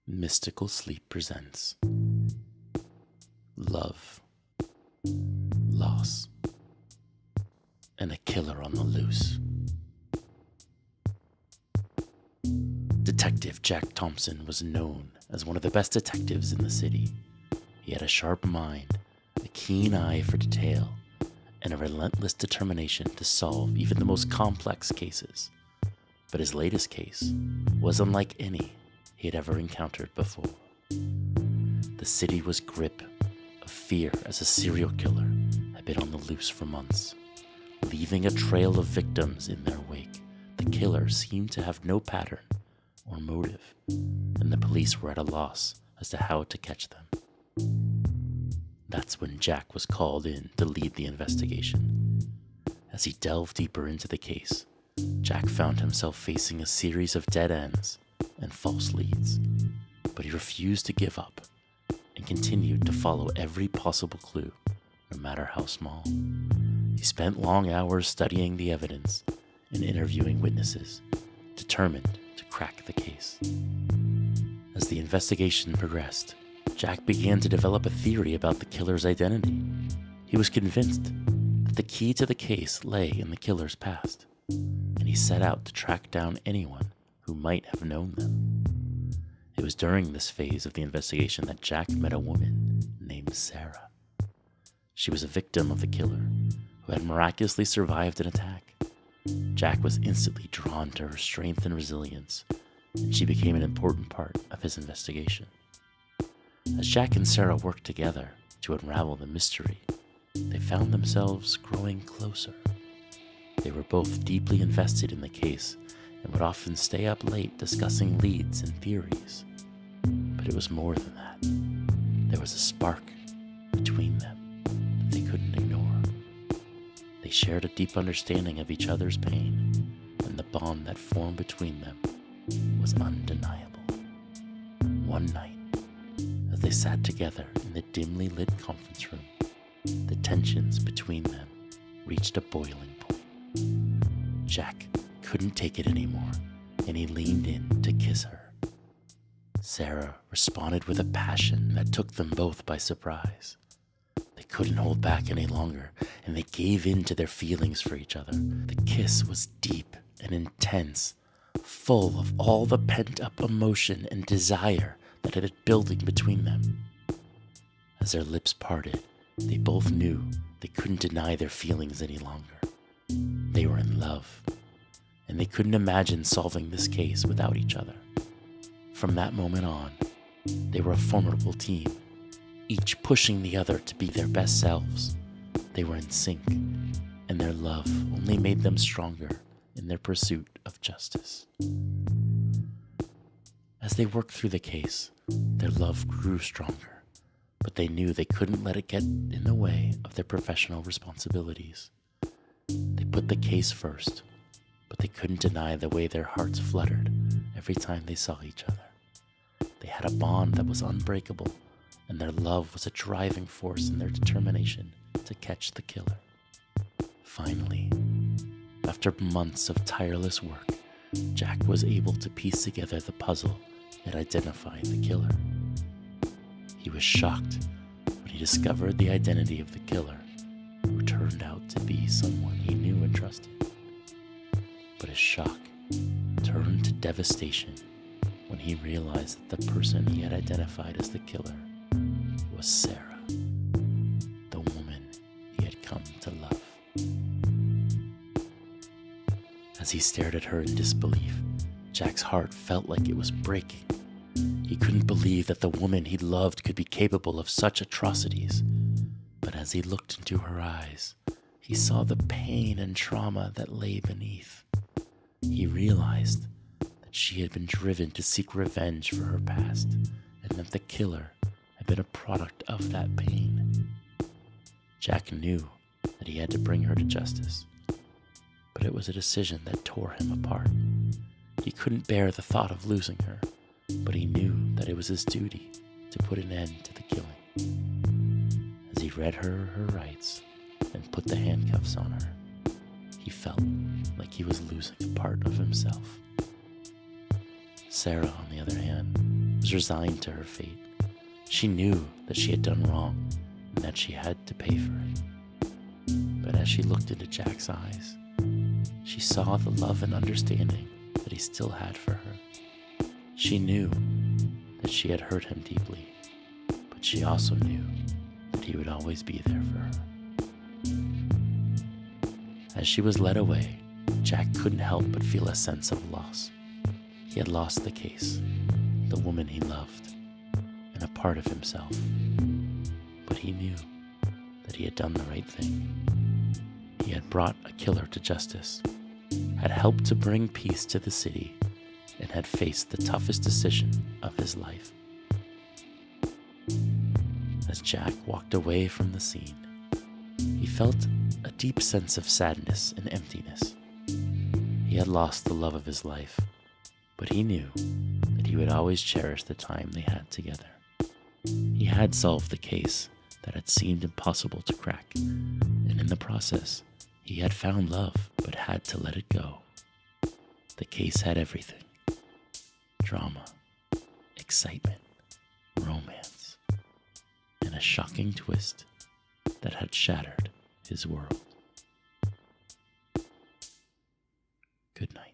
Mystical Sleep presents Love, Loss, and a Killer on the Loose. Detective Jack Thompson was known as one of the best detectives in the city. He had a sharp mind, a keen eye for detail, and a relentless determination to solve even the most complex cases. But his latest case was unlike any he had ever encountered before. The city was grip of fear as a serial killer had been on the loose for months, leaving a trail of victims in their wake. The killer seemed to have no pattern or motive, and the police were at a loss as to how to catch them. That's when Jack was called in to lead the investigation. As he delved deeper into the case, Jack found himself facing a series of dead ends and false leads, but he refused to give up and continued to follow every possible clue, no matter how small. He spent long hours studying the evidence and interviewing witnesses, determined to crack the case. As the investigation progressed, Jack began to develop a theory about the killer's identity. He was convinced that the key to the case lay in the killer's past, and he set out to track down anyone who might have known them. It was during this phase of the investigation that Jack met a woman named Sarah. She was a victim of the killer who had miraculously survived an attack. Jack was instantly drawn to her strength and resilience, and she became an important part of his investigation. As Jack and Sarah worked together to unravel the mystery, they found themselves growing closer. They were both deeply invested in the case and would often stay up late discussing leads and theories. But it was more than that. There was a spark between them that they couldn't ignore. They shared a deep understanding of each other's pain, and the bond that formed between them was undeniable. One night, as they sat together in the dimly lit conference room, the tensions between them reached a boiling point. Jack couldn't take it anymore, and he leaned in to kiss her. Sarah responded with a passion that took them both by surprise. They couldn't hold back any longer, and they gave in to their feelings for each other. The kiss was deep and intense, full of all the pent-up emotion and desire that had been building between them. As their lips parted, they both knew they couldn't deny their feelings any longer. They were in love, and they couldn't imagine solving this case without each other. From that moment on, they were a formidable team, each pushing the other to be their best selves. They were in sync, and their love only made them stronger in their pursuit of justice. As they worked through the case, their love grew stronger, but they knew they couldn't let it get in the way of their professional responsibilities. They put the case first, but they couldn't deny the way their hearts fluttered every time they saw each other. They had a bond that was unbreakable, and their love was a driving force in their determination to catch the killer. Finally, after months of tireless work, Jack was able to piece together the puzzle and identify the killer. He was shocked when he discovered the identity of the killer, who turned out to be someone he knew and trusted. But his shock turned to devastation when he realized that the person he had identified as the killer was Sarah, the woman he had come to love. As he stared at her in disbelief, Jack's heart felt like it was breaking. He couldn't believe that the woman he loved could be capable of such atrocities. But as he looked into her eyes, he saw the pain and trauma that lay beneath. He realized that she had been driven to seek revenge for her past, and that the killer had been a product of that pain. Jack knew that he had to bring her to justice, but it was a decision that tore him apart. He couldn't bear the thought of losing her, but he knew that it was his duty to put an end to the killing. As he read her rights and put the handcuffs on her, he felt like he was losing a part of himself. Sarah, on the other hand, was resigned to her fate. She knew that she had done wrong and that she had to pay for it. But as she looked into Jack's eyes, she saw the love and understanding that he still had for her. She knew that she had hurt him deeply, but she also knew that he would always be there for her. As she was led away, Jack couldn't help but feel a sense of loss. He had lost the case, the woman he loved, and a part of himself. But he knew that he had done the right thing. He had brought a killer to justice, had helped to bring peace to the city, and had faced the toughest decision of his life. As Jack walked away from the scene, he felt a deep sense of sadness and emptiness. He had lost the love of his life, but he knew that he would always cherish the time they had together. He had solved the case that had seemed impossible to crack, and in the process, he had found love but had to let it go. The case had everything: drama, excitement, romance, and a shocking twist that had shattered his world. Good night.